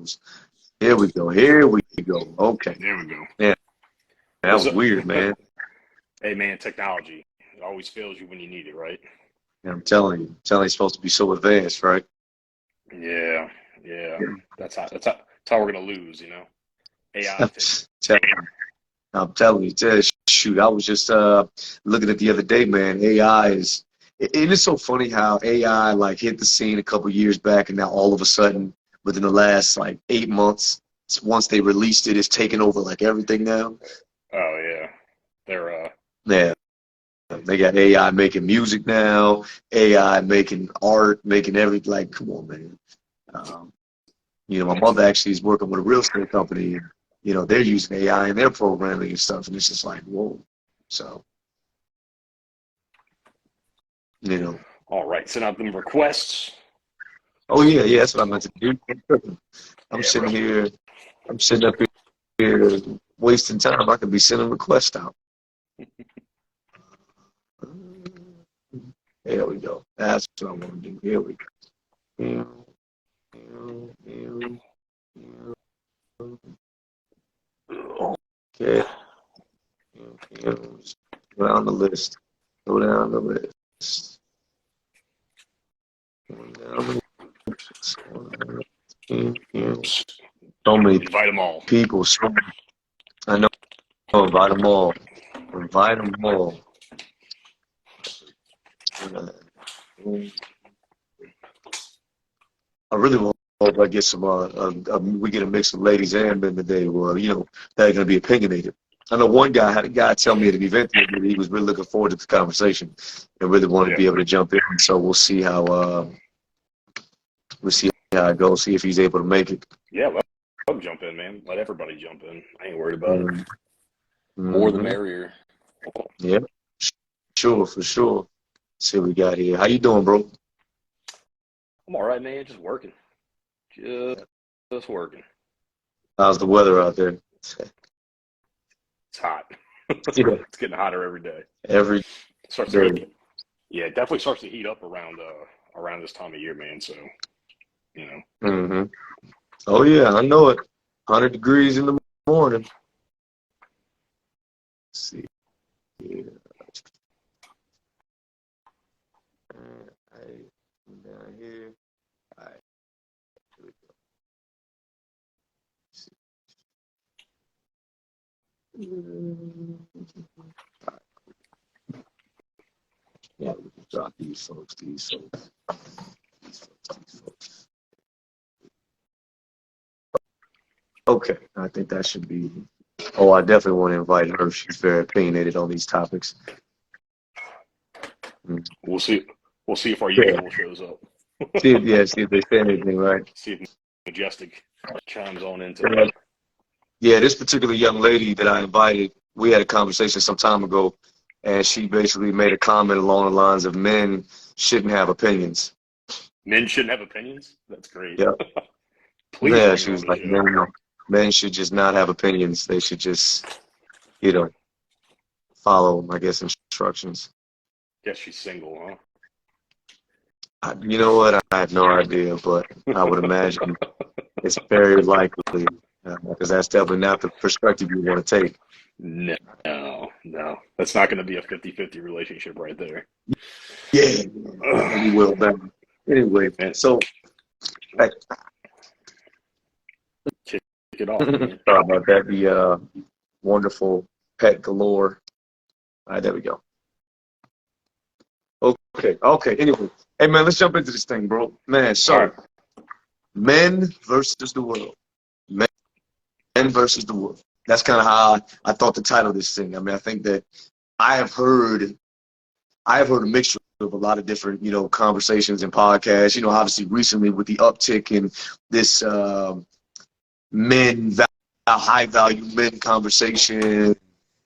goes. Here we go. Here we go. Okay. There we go. Yeah, that What's was up? weird, man. Hey, man, technology. It always fails you when you need it, right? And I'm telling you, it's supposed to be so advanced, right? Yeah, yeah. Yeah. That's how we're gonna lose, AI taking. Tell- I'm telling you, shoot, I was just looking at the other day, man. AI is, it is so funny how AI like hit the scene a couple years back, and now all of a sudden, within the last like 8 months, once they released it, it's taken over like everything now. Oh yeah, they're Yeah, they got AI making music now, AI making art, making everything. Like, come on, man. Um, my next. mother actually is working with a real estate company. And, they're using AI in their programming and stuff, and it's just like, whoa. So, you know. All right, send out them requests. Oh yeah, yeah, that's what I meant to do. I'm Yeah, sitting bro. here, I'm sitting up here wasting time. I could be sending requests out. There we go. That's what I want to do. Here we go. Okay. Go down the list. Go down the list. Go down the list. So many Invite them all. people. I know. Invite them all. Invite them all. I really hope I get some. We get a mix of ladies and men today. Well, that are going to be opinionated. I know one guy had a guy tell me at an event that he was really looking forward to the conversation and really wanted to Yeah, be able to jump in. So we'll see how it goes. See if he's able to make it. yeah. Let them jump in, man. Let everybody jump in. I ain't worried about it. More the Mm-hmm. merrier. Yeah, sure, for sure. See what we got here. How you doing, bro? I'm all right, man. Just working. Just working. How's the weather out there? It's hot. Yeah, It's getting hotter every day. every Starts to day. get, yeah, it definitely starts to heat up around this time of year, man. So, you know. Mm-hmm. Oh yeah, I know it. 100 degrees in the morning. Let's see here. Alright, down here. All right, here we go. Yeah, we can drop these folks, these folks, these folks, these folks. Okay, I think that should be. Oh, I definitely want to invite her. She's very opinionated on these topics. Mm. We'll see. We'll see if our Yeah, usual shows up. see if they say anything, right? See if Majestic chimes on in today. Yeah, yeah, this particular young lady that I invited, we had a conversation some time ago, and she basically made a comment along the lines of men shouldn't have opinions. Men shouldn't have opinions. That's great. Yeah, Please yeah, bring she her on was the like, show. men should just not have opinions. They should just, you know, follow, I guess, instructions. Guess she's single, You know what? I have no idea, but I would huh? imagine it's very likely because that's definitely not the perspective you want to take. No, no. That's not going to be a 50-50 relationship right there. Yeah, Ugh. you will. Then. Anyway, Man, so hey, kick it off, man. sorry about that. The wonderful pet galore. All right, there we go. Okay, okay. Anyway, hey man, let's jump into this thing, bro. Man, All right. so men versus the world. Men versus the world. That's kind of how I thought to title this thing. I mean, I think that I have heard a mixture of a lot of different, conversations and podcasts. Obviously recently with the uptick in this men, high value men conversation,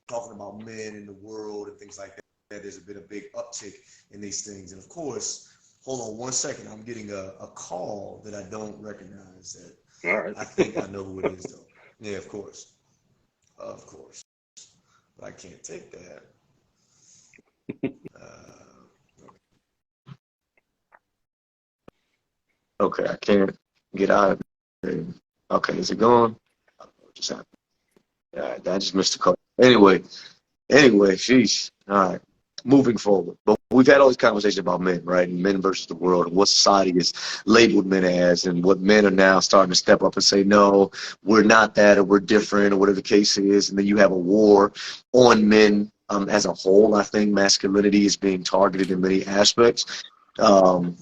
talking about men in the world and things like that. There's been a big uptick in these things, and of course, hold on one second. I'm getting a call that I don't recognize. That All right. I think I know who it is, though. Yeah, of course, but I can't take that. Okay, I can't get out of it. Okay, is it gone? What just happened? I just missed a couple. Anyway, sheesh. All right. Moving forward. But we've had all these conversations about men, right? And men versus the world and what society has labeled men as and what men are now starting to step up and say, no, we're not that or we're different or whatever the case is. And then you have a war on men as a whole. I think masculinity is being targeted in many aspects. Um,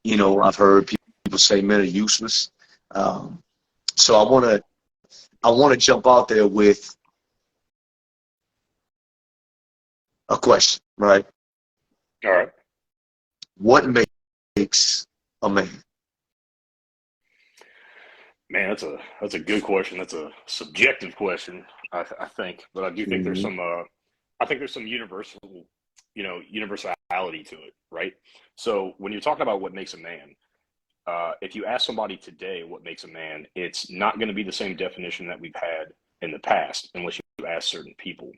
I've heard people say men are useless. Um, so I want to jump out there with a question, right? All right. What makes a man? Man, that's a good question. That's a subjective question, I think, but I do think there's Hmm. some I think there's some universality to it, right? So when you're talking about what makes a man, if you ask somebody today what makes a man, it's not going to be the same definition that we've had in the past, unless you ask certain people.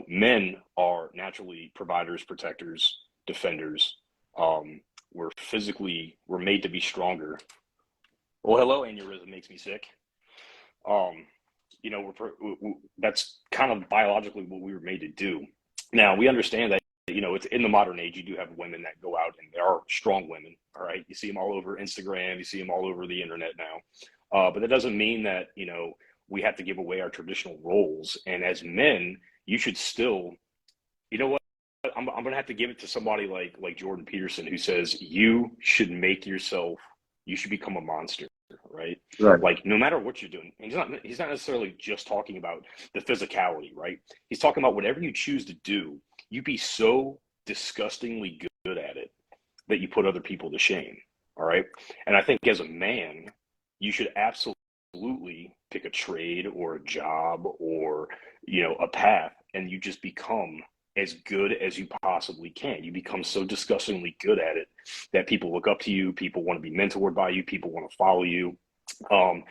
Men are naturally providers, protectors, defenders. We're made to be stronger. Well, hello, aneurysm makes me sick. Um, that's kind of biologically what we were made to do. Now we understand that it's in the modern age. You do have women that go out and there are strong women. All right, you see them all over Instagram. You see them all over the internet now. But that doesn't mean that we have to give away our traditional roles. And as men, you should still, you know what? I'm gonna have to give it to somebody like Jordan Peterson, who says you should make yourself. You should become a monster, right? Right. Like no matter what you're doing, and he's not necessarily just talking about the physicality, right? He's talking about whatever you choose to do, you be so disgustingly good at it that you put other people to shame. All right. And I think as a man, you should absolutely pick a trade or a job or, a path, and you just become as good as you possibly can. You become so disgustingly good at it that people look up to you, people want to be mentored by you, people want to follow you, um,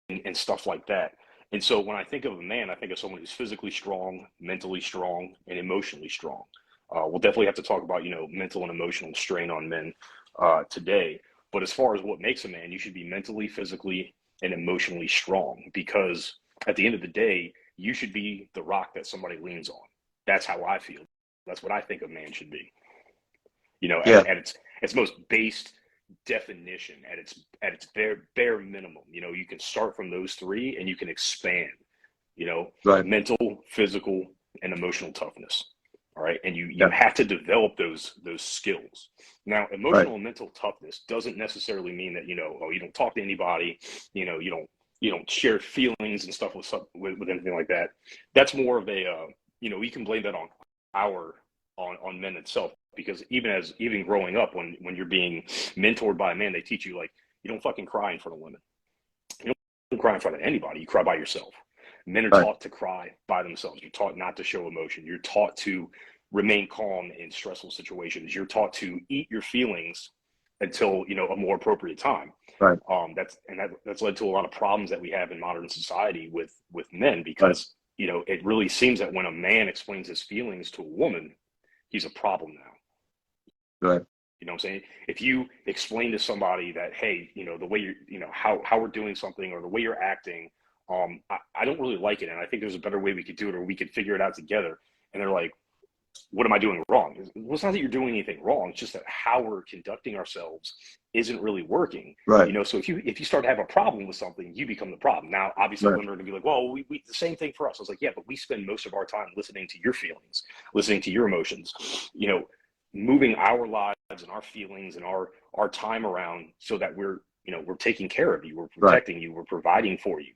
and stuff like that. And so when I think of a man, I think of someone who's physically strong, mentally strong, and emotionally strong. We'll definitely have to talk about, mental and emotional strain on men today. But as far as what makes a man, you should be mentally, physically, and emotionally strong, because at the end of the day, you should be the rock that somebody leans on. That's how I feel. That's what I think a man should be. Yeah. At its most based definition, at its bare minimum. You can start from those three and you can expand. Right. Mental, physical, and emotional toughness. All right, and you Yeah. have to develop those skills. Now, Right. emotional and mental toughness doesn't necessarily mean that you don't talk to anybody, you don't share feelings and stuff with anything like that. That's more of a we can blame that on our on men itself, because even growing up, when you're being mentored by a man, they teach you, like, you don't fucking cry in front of women. You don't cry in front of anybody. You cry by yourself. Men are Right. taught to cry by themselves. You're taught not to show emotion. You're taught to remain calm in stressful situations. You're taught to eat your feelings until a more appropriate time. Right. That's led to a lot of problems that we have in modern society with men, Right. because it really seems that when a man explains his feelings to a woman, he's a problem now. Right. You know what I'm saying? If you explain to somebody that, hey, the way you're, how we're doing something, or the way you're acting, I don't really like it, and I think there's a better way we could do it, or we could figure it out together. And they're like, what am I doing wrong? Well, it's not that you're doing anything wrong. It's just that how we're conducting ourselves isn't really working. Right. So if you start to have a problem with something, you become the problem. Now, obviously, Right. women are going to be like, well, we the same thing for us. I was like, yeah, but we spend most of our time listening to your feelings, listening to your emotions, moving our lives and our feelings and our time around, so that we're taking care of you, we're Right. protecting you, we're providing for you.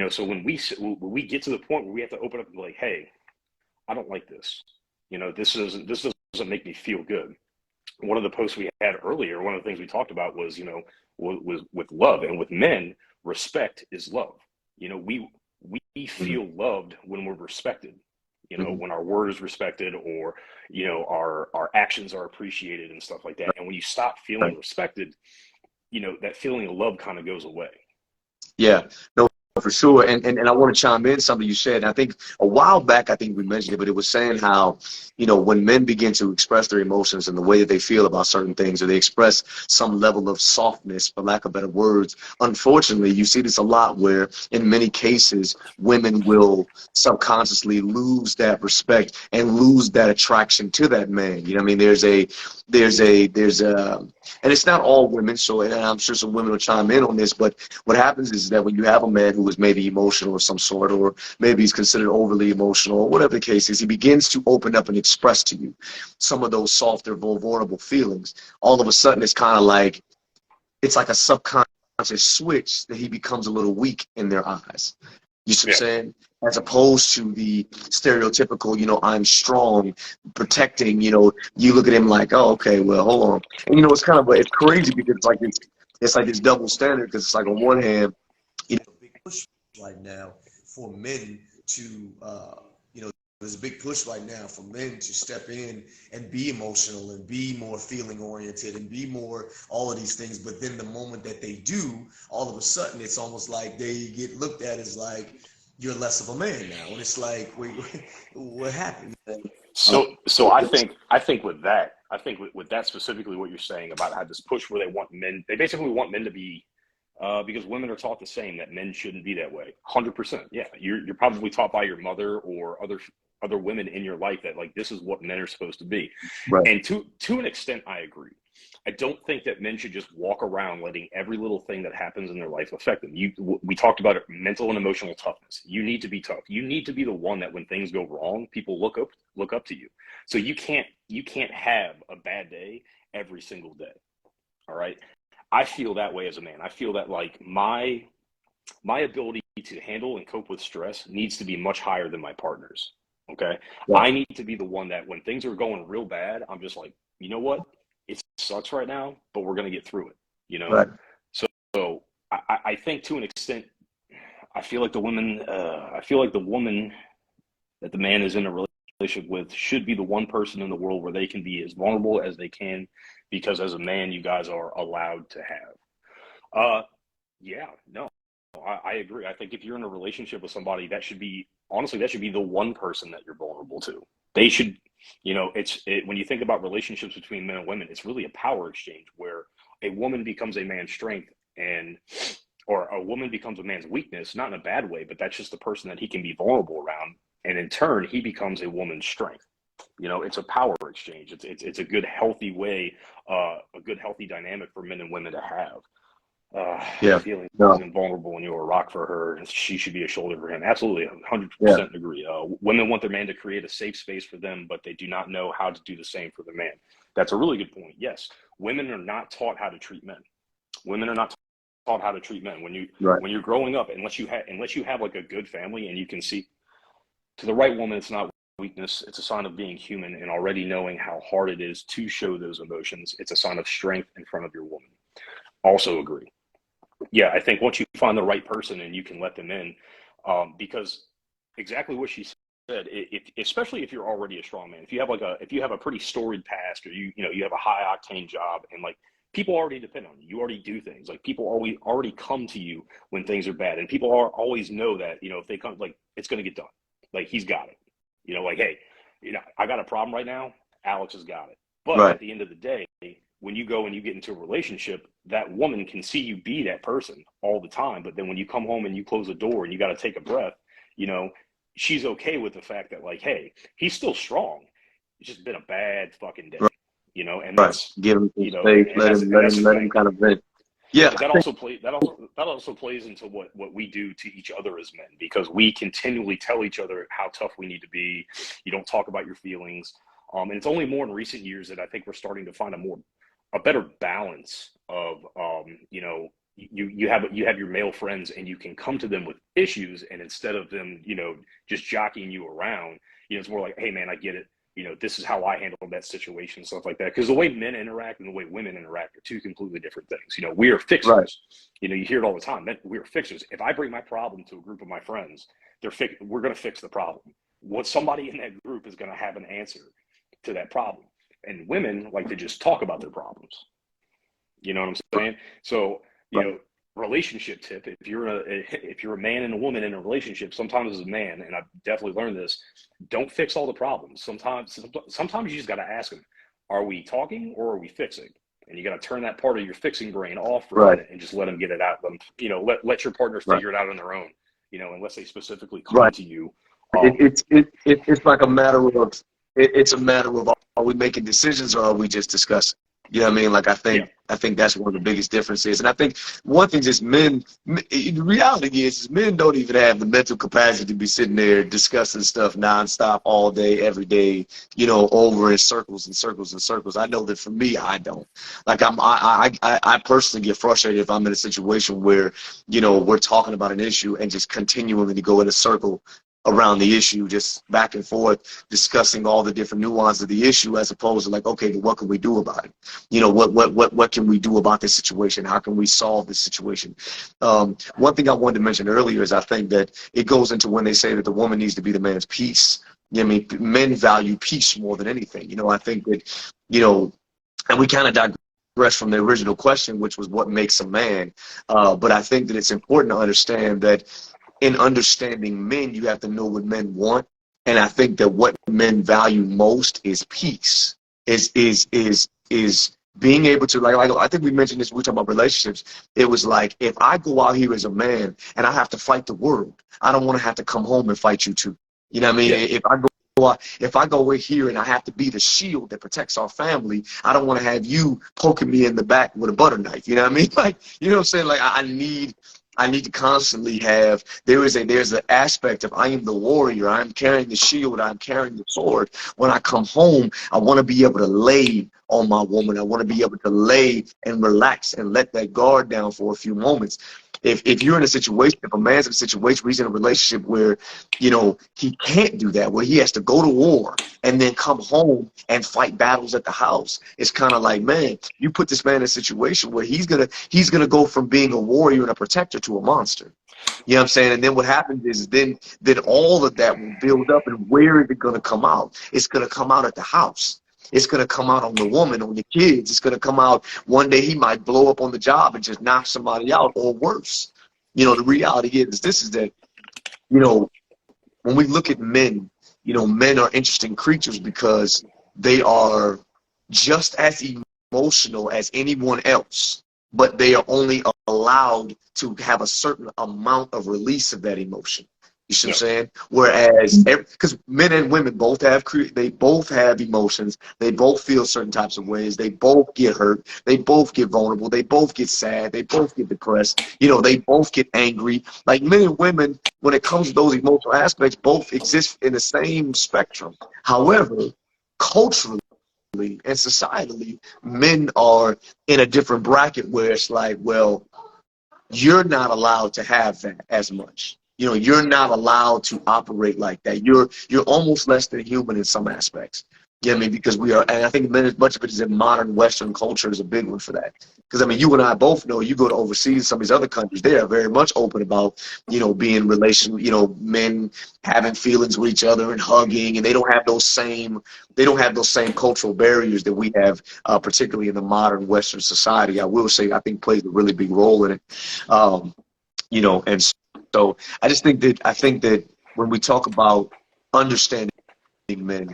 So when we get to the point where we have to open up and be like, hey, I don't like this. This doesn't make me feel good. One of the posts we had earlier, one of the things we talked about was, was with love, and with men, respect is love. We Hmm. feel loved when we're respected. Hmm. When our word is respected, or our actions are appreciated and stuff like that. And when you stop Right. feeling respected, that feeling of love kind of goes away. Yeah. No. for sure. And I want to chime in something you said. And I think a while back, I think we mentioned it, but it was saying how, when men begin to express their emotions and the way that they feel about certain things, or they express some level of softness, for lack of better words, unfortunately, you see this a lot where in many cases, women will subconsciously lose that respect and lose that attraction to that man. I mean, and it's not all women, so, and I'm sure some women will chime in on this, but what happens is that when you have a man who is maybe emotional of some sort, or maybe he's considered overly emotional, or whatever the case is, he begins to open up and express to you some of those softer, more vulnerable feelings. All of a sudden, it's like a subconscious switch that he becomes a little weak in their eyes. You see what I'm Yeah. saying? As opposed to the stereotypical, I'm strong, protecting, you look at him like, oh, okay, well, hold on. And, it's crazy because it's like this double standard, because it's like on one hand, a big push right now for men to, there's a big push right now for men to step in and be emotional and be more feeling oriented and be more all of these things. But then the moment that they do, all of a sudden, it's almost like they get looked at as like, you're less of a man now. And it's like, wait, what happened? So I think with that, with that specifically, what you're saying about how this push where they basically want men to be, because women are taught the same, that men shouldn't be that way. 100%. Yeah, you're probably taught by your mother or other women in your life that like this is what men are supposed to be. Right. And to an extent, I agree. I don't think that men should just walk around letting every little thing that happens in their life affect them. We talked about it, mental and emotional toughness. You need to be tough. You need to be the one that when things go wrong, people look up to you. So you can't have a bad day every single day. All right. I feel that way as a man. I feel that like my ability to handle and cope with stress needs to be much higher than my partner's. Okay. Yeah. I need to be the one that when things are going real bad, I'm just like, you know what? It sucks right now, but we're going to get through it, Right. So I think to an extent, I feel like the woman that the man is in a relationship with should be the one person in the world where they can be as vulnerable as they can, because as a man, you guys are allowed to have. Yeah, no, I agree. I think if you're in a relationship with somebody, that should be the one person that you're vulnerable to. They should, when you think about relationships between men and women, it's really a power exchange where a woman becomes a man's strength or a woman becomes a man's weakness, not in a bad way, but that's just the person that he can be vulnerable around. And in turn, he becomes a woman's strength. It's a power exchange. It's a good, healthy way, a good, healthy dynamic for men and women to have. Yeah. Feeling No. invulnerable when you're a rock for her, she should be a shoulder for him. Absolutely, 100% Yeah. agree. Women want their man to create a safe space for them, but they do not know how to do the same for the man. That's a really good point. Yes, women are not taught how to treat men. Women are not taught how to treat men. Right. When you're growing up, unless you have like a good family and you can see to the right woman, it's not weakness. It's a sign of being human and already knowing how hard it is to show those emotions. It's a sign of strength in front of your woman. Also agree. Yeah, I think once you find the right person and you can let them in, because exactly what she said, especially if you're already a strong man, if you have a pretty storied past, or you have a high octane job, and like people already depend on you, you already do things, like people already come to you when things are bad, and people always know that if they come, like it's going to get done, like he's got it, like hey, I got a problem right now, Alex has got it. But Right. at the end of the day, when you go and you get into a relationship, that woman can see you be that person all the time. But then when you come home and you close the door and you got to take a breath, she's okay with the fact that like, hey, he's still strong. It's just been a bad fucking day, and Right. that's, Give him some space. and Let that's, him and let that's him the let him thing. kind of vent. Yeah. But that also plays into what we do to each other as men, because we continually tell each other how tough we need to be. You don't talk about your feelings. And it's only more in recent years that I think we're starting to find a better balance of, you have your male friends and you can come to them with issues, and instead of them, just jockeying you around, it's more like, hey man, I get it. This is how I handled that situation, stuff like that. Because the way men interact and the way women interact are two completely different things. We are fixers. Right. You hear it all the time. We are fixers. If I bring my problem to a group of my friends, we're going to fix the problem. Somebody in that group is going to have an answer to that problem. And women like to just talk about their problems. You know what I'm saying? So, Right. relationship tip: if you're a man and a woman in a relationship, sometimes as a man, and I've definitely learned this, don't fix all the problems. Sometimes you just got to ask them, are we talking or are we fixing? And you got to turn that part of your fixing brain off for a Right. minute and just let them get it out. Let your partner Right. figure it out on their own. Unless they specifically come Right. to you. It's like a matter of it's a matter of, are we making decisions or are we just discussing? You know what I mean? Like Yeah, I think that's one of the biggest differences. And I think one thing is the reality is men don't even have the mental capacity to be sitting there discussing stuff nonstop all day, every day, over in circles and circles and circles. I know that for me, I don't. Like I personally get frustrated if I'm in a situation where, we're talking about an issue and just continually to go in a circle around the issue, just back and forth, discussing all the different nuances of the issue, as opposed to like, okay, what can we do about it? What can we do about this situation? How can we solve this situation? One thing I wanted to mention earlier is I think that it goes into when they say that the woman needs to be the man's peace. I mean, men value peace more than anything. I think that, and we kind of digress from the original question, which was what makes a man. But I think that it's important to understand that in understanding men, you have to know what men want. And I think that what men value most is peace, is being able to, like I think we mentioned this, we were talking about relationships. It was like, if I go out here as a man and I have to fight the world, I don't want to have to come home and fight you too. You know what I mean? yeah, If I go in here and I have to be the shield that protects our family, I don't want to have you poking me in the back with a butter knife. You know what I mean? Like, you know what I'm saying? Like, I need to constantly have, there's an aspect of, I am the warrior, I'm carrying the shield, I'm carrying the sword. When I come home, I want to be able to lay on my woman. I want to be able to lay and relax and let that guard down for a few moments. If you're in a situation, if a man's in a situation where he's in a relationship where, he can't do that, where he has to go to war and then come home and fight battles at the house, it's kind of like, man, you put this man in a situation where he's gonna go from being a warrior and a protector to a monster. You know what I'm saying? And then what happens is then all of that will build up, and where is it gonna come out? It's gonna come out at the house. It's going to come out on the woman, on the kids. It's going to come out one day. He might blow up on the job and just knock somebody out, or worse. The reality is this, is that, when we look at men, men are interesting creatures because they are just as emotional as anyone else, but they are only allowed to have a certain amount of release of that emotion. You see what I'm no, saying? Whereas, because men and women both they both have emotions. They both feel certain types of ways. They both get hurt. They both get vulnerable. They both get sad. They both get depressed. They both get angry. Like, men and women, when it comes to those emotional aspects, both exist in the same spectrum. However, culturally and societally, men are in a different bracket where it's like, well, you're not allowed to have that as much. You're not allowed to operate like that. You're almost less than human in some aspects. You know what I mean? Because we are, and I think much of it is in modern Western culture is a big one for that. Because, I mean, you and I both know, you go to overseas, some of these other countries, they are very much open about, being men having feelings with each other and hugging, and they don't have those same cultural barriers that we have, particularly in the modern Western society. I will say, I think plays a really big role in it. And so I think that when we talk about understanding men,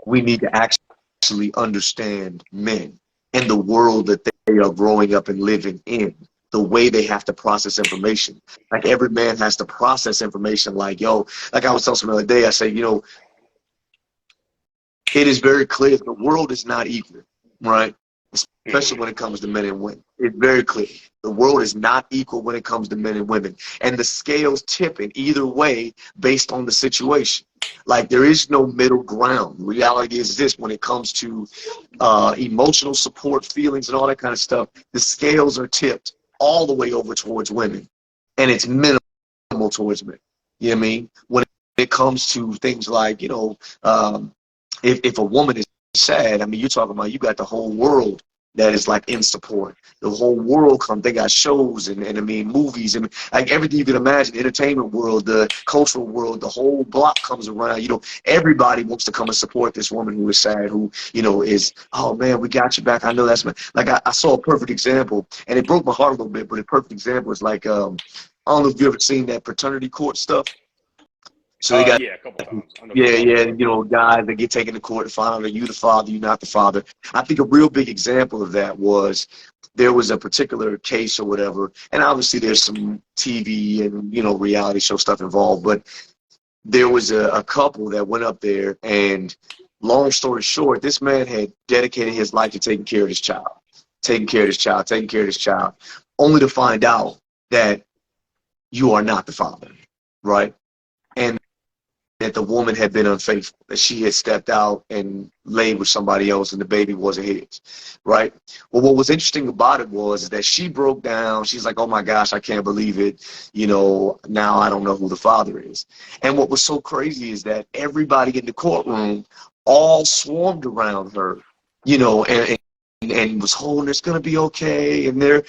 we need to actually understand men and the world that they are growing up and living in, the way they have to process information. Like, every man has to process information like, like I was telling someone the other day, I say, it is very clear the world is not equal, right? Especially mm-hmm. when it comes to men and women. It's very clear. The world is not equal when it comes to men and women. And the scales tip in either way based on the situation. Like, there is no middle ground. Reality is this: when it comes to emotional support, feelings, and all that kind of stuff, the scales are tipped all the way over towards women. And it's minimal towards men. You know what I mean? When it comes to things like, if a woman is sad, I mean, you're talking about, you got the whole world that is like in support. The whole world comes. They got shows and I mean movies and like everything you can imagine. Entertainment world, the cultural world, the whole block comes around. You know, everybody wants to come and support this woman who is sad, who is, oh man, we got you back. I know that's my, like I saw a perfect example, and it broke my heart a little bit. But a perfect example is like I don't know if you ever seen that paternity court stuff. So they got, Yeah, a couple times. I know what yeah, you're talking yeah, about. guys that get taken to court to find out are you the father, you not the father. I think a real big example of that was there was a particular case or whatever, and obviously there's some TV and reality show stuff involved, but there was a couple that went up there, and long story short, this man had dedicated his life to taking care of his child, taking care of his child, taking care of his child, only to find out that you are not the father, right? And that the woman had been unfaithful, that she had stepped out and laid with somebody else and the baby wasn't his, right? Well, what was interesting about it was that she broke down. She's like, oh my gosh, I can't believe it. Now I don't know who the father is. And what was so crazy is that everybody in the courtroom all swarmed around her, and was holding, it's going to be okay. And they're,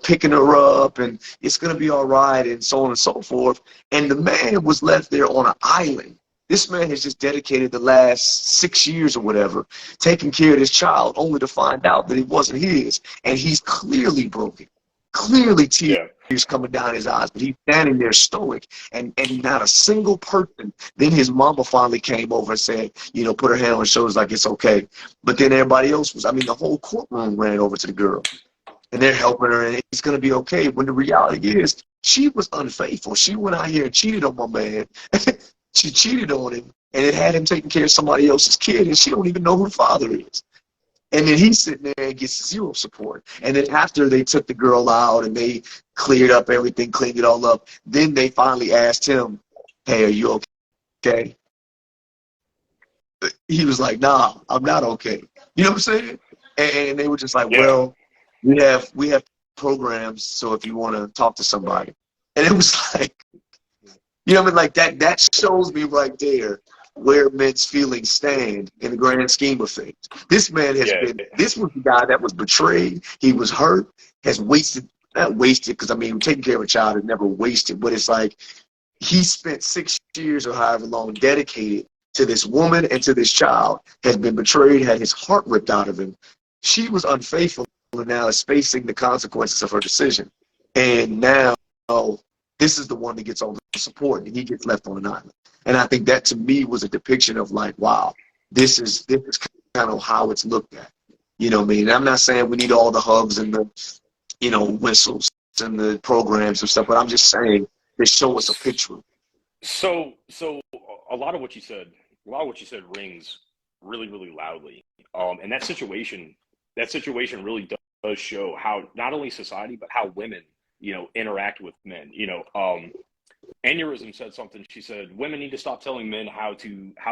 picking her up and it's going to be all right and so on and so forth. And the man was left there on an island. This man has just dedicated the last 6 years or whatever, taking care of this child, only to find out that it wasn't his. And he's clearly broken, clearly tears Yeah. coming down his eyes, but he's standing there stoic, and not a single person. Then his mama finally came over and said, put her hand on his shoulders like it's okay. But then everybody else was, I mean, the whole courtroom ran over to the girl, and they're helping her, and it's going to be okay. When the reality is, she was unfaithful. She went out here and cheated on my man. She cheated on him, and it had him taking care of somebody else's kid, and she don't even know who the father is. And then he's sitting there and gets zero support. And then after they took the girl out and they cleared up everything, cleaned it all up, then they finally asked him, hey, are you okay? He was like, nah, I'm not okay. You know what I'm saying? And they were just like, Yeah. well, we have programs, so if you want to talk to somebody. And it was like, what I mean? Like that shows me right there where men's feelings stand in the grand scheme of things. This man Yeah. this was the guy that was betrayed. He was hurt, has wasted, not wasted, because I mean, taking care of a child is never wasted, but it's like he spent 6 years or however long dedicated to this woman and to this child, has been betrayed, had his heart ripped out of him. She was unfaithful and now is facing the consequences of her decision. And now this is the one that gets all the support, and he gets left on an island. And I think that to me was a depiction of like, wow, this is kind of how it's looked at. You know what I mean? And I'm not saying we need all the hugs and the, whistles and the programs and stuff, but I'm just saying they show us a picture. So a lot of what you said, rings really, really loudly. And that situation really does show how not only society but how women, interact with men. Aneurysm said something. She said women need to stop telling men how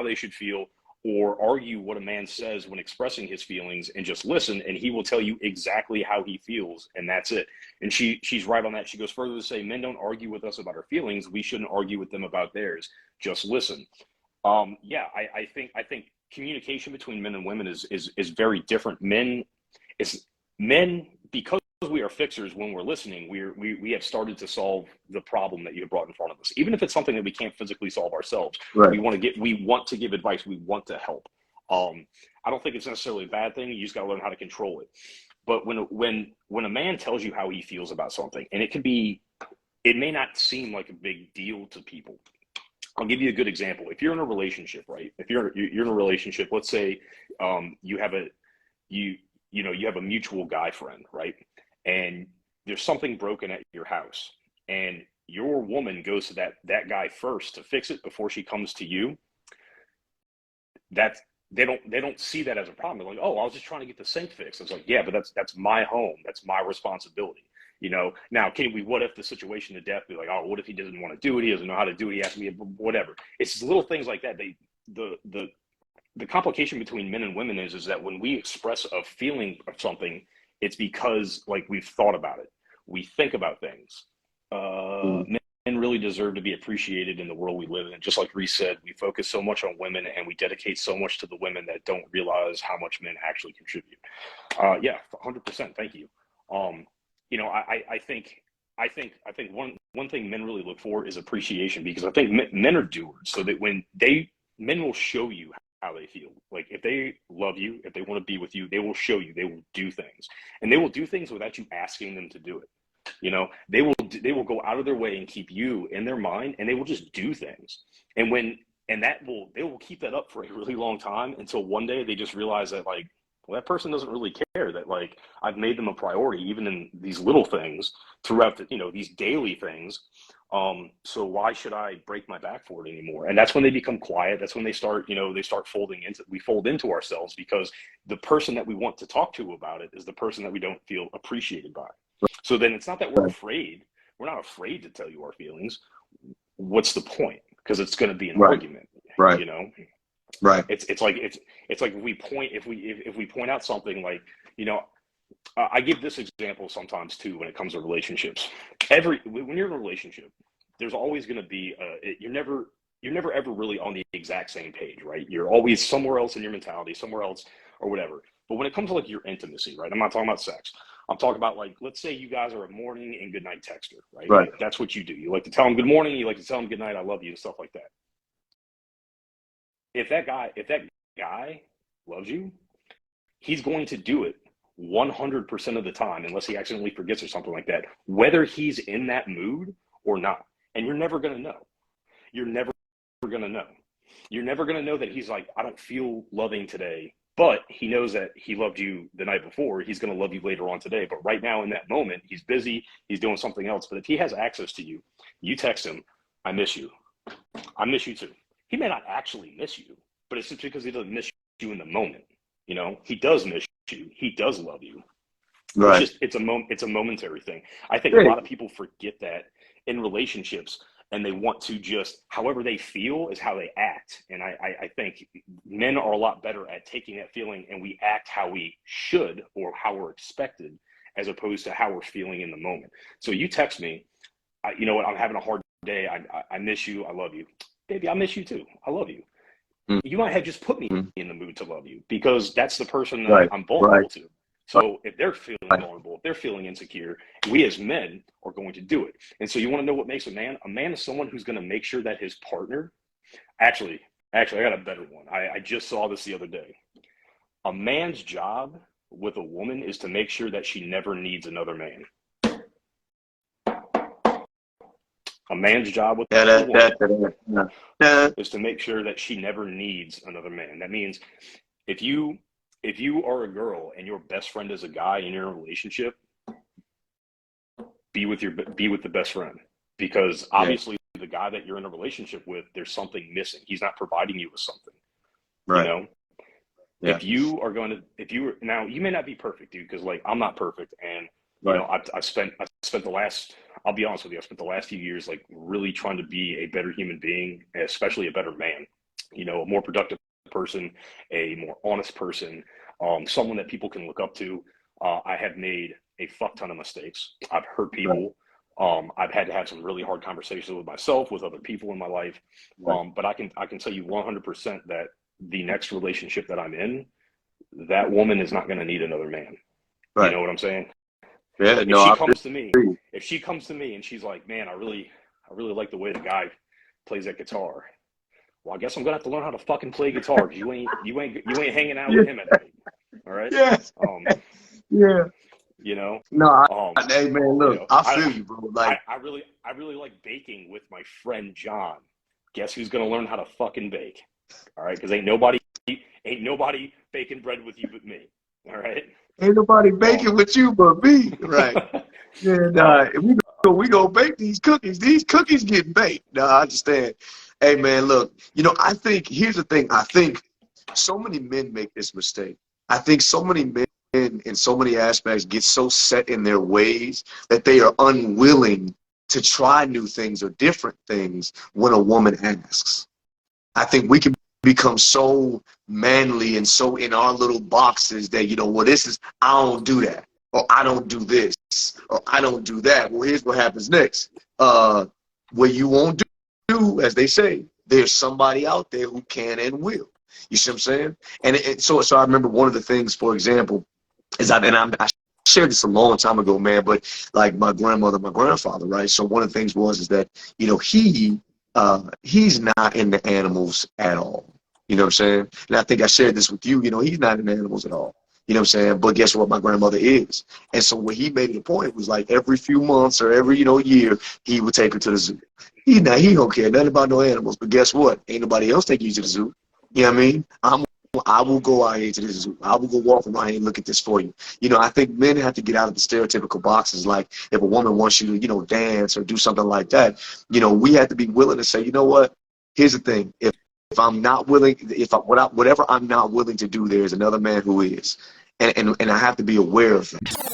they should feel or argue what a man says when expressing his feelings, and just listen, and he will tell you exactly how he feels, and that's it. And she's right on that. She goes further to say, men don't argue with us about our feelings. We shouldn't argue with them about theirs. Just listen. Yeah, I think communication between men and women is very different. Men, because we are fixers when we're listening, we have started to solve the problem that you have brought in front of us, even if it's something that we can't physically solve ourselves. Right. We want to give advice. We want to help. I don't think it's necessarily a bad thing. You just got to learn how to control it. But when a man tells you how he feels about something, and it may not seem like a big deal to people. I'll give you a good example. If you're in a relationship, right? If you're in a relationship, let's say you have a mutual guy friend, right? And there's something broken at your house, and your woman goes to that guy first to fix it before she comes to you. They don't see that as a problem. They're like, oh, I was just trying to get the sink fixed. It's like, yeah, but that's my home. That's my responsibility. Now what if the situation to death be like, oh, what if he doesn't want to do it? He doesn't know how to do it. He has to be whatever. It's little things like that. The complication between men and women is that when we express a feeling of something, it's because like we've thought about it. We think about things. really deserve to be appreciated in the world we live in. Just like Reese said, we focus so much on women and we dedicate so much to the women that don't realize how much men actually contribute. Yeah, 100%. Thank you. You know, I think one thing men really look for is appreciation, because I think men are doers. So that men will show you how they feel. Like if they love you, if they want to be with you, they will show you. They will do things, and they will do things without you asking them to do it. You know, they will go out of their way and keep you in their mind, and they will just do things. And they will keep that up for a really long time until one day they just realize that, like, well, that person doesn't really care, that like I've made them a priority, even in these little things throughout these daily things. So why should I break my back for it anymore? And that's when they become quiet. That's when they start we fold into ourselves, because the person that we want to talk to about it is the person that we don't feel appreciated by. So then it's not that we're afraid. We're not afraid to tell you our feelings. What's the point? Because it's going to be an argument, right? You know, right? It's like if we point out something, like, you know, I give this example sometimes too when it comes to relationships. When you're in a relationship, there's always going to be you're never ever really on the exact same page, right? You're always somewhere else in your mentality, somewhere else or whatever. But when it comes to like your intimacy, right? I'm not talking about sex. I'm talking about, like, let's say you guys are a morning and good night texter, right? Right. Like, that's what you do. You like to tell them good morning. You like to tell them good night, I love you, and stuff like that. If that guy loves you, he's going to do it 100% of the time, unless he accidentally forgets or something like that, whether he's in that mood or not. And you're never going to know. You're never going to know. You're never going to know that he's like, I don't feel loving today. But he knows that he loved you the night before. He's going to love you later on today. But right now in that moment, he's busy. He's doing something else. But if he has access to you, you text him, I miss you. I miss you too. He may not actually miss you, but it's just because he doesn't miss you in the moment. You know, he does miss you. He does love you. Right. It's a momentary thing. I think a lot of people forget that in relationships, and they want to just, however they feel is how they act. And I think men are a lot better at taking that feeling and we act how we should or how we're expected, as opposed to how we're feeling in the moment. So you text me, you know what, I'm having a hard day. I miss you. I love you. Baby, I miss you too. I love you. You might have just put me in the mood to love you, because that's the person that I'm vulnerable to. So if they're feeling vulnerable, if they're feeling insecure, we as men are going to do it. And so you want to know what makes a man? A man is someone who's going to make sure that his partner, actually, I got a better one. I just saw this the other day. A man's job with a woman is to make sure that she never needs another man. A man's job with a woman is to make sure that she never needs another man. That means if you are a girl and your best friend is a guy and you're in a relationship, be with the best friend, because obviously the guy that you're in a relationship with, there's something missing. He's not providing you with something. Right. You know? Yeah. Now you may not be perfect, dude, because like I'm not perfect, and you know, I spent the last, I'll be honest with you, I spent the last few years like really trying to be a better human being, especially a better man, you know, a more productive person, a more honest person, someone that people can look up to. I have made a fuck ton of mistakes. I've hurt people. I've had to have some really hard conversations with myself, with other people in my life. But I can tell you 100% that the next relationship that I'm in, that woman is not going to need another man. Right. You know what I'm saying? Yeah. If she comes to me and she's like, man, I really like the way the guy plays that guitar. Well, I guess I'm gonna have to learn how to fucking play guitar, because you ain't hanging out with him at night. All right. Yeah. Yeah. You know. No. Hey man, look, you know, I feel you, bro. Like I really like baking with my friend John. Guess who's gonna learn how to fucking bake? All right, because ain't nobody baking bread with you but me. All right. Ain't nobody baking with you but me. Right. Yeah. We gonna bake these cookies. These cookies get baked. No, I understand. Hey man, look, you know, I think here's the thing. I think so many men make this mistake. I think so many men in so many aspects get so set in their ways that they are unwilling to try new things or different things when a woman asks. I think we can become so manly and so in our little boxes that, you know, well, I don't do that, or I don't do this, or I don't do that. Well, here's what happens next. what you won't do, as they say, there's somebody out there who can and will. You see what I'm saying? And so I remember one of the things, for example, is I shared this a long time ago, man, but like my grandmother, my grandfather, right? So one of the things is that, he's not into animals at all. You know what I'm saying? And I think I shared this with you, he's not into animals at all. You know what I'm saying? But guess what? My grandmother is. And so what he made it a point was like every few months or every, year, he would take her to the zoo. He don't care nothing about no animals, but guess what? Ain't nobody else taking you to the zoo. You know what I mean? I will go out here to the zoo. I will go walk around here and look at this for you. I think men have to get out of the stereotypical boxes. Like if a woman wants you to, dance or do something like that, we have to be willing to say, you know what? Here's the thing. If I'm not willing, whatever I'm not willing to do, there is another man who is. And I have to be aware of that.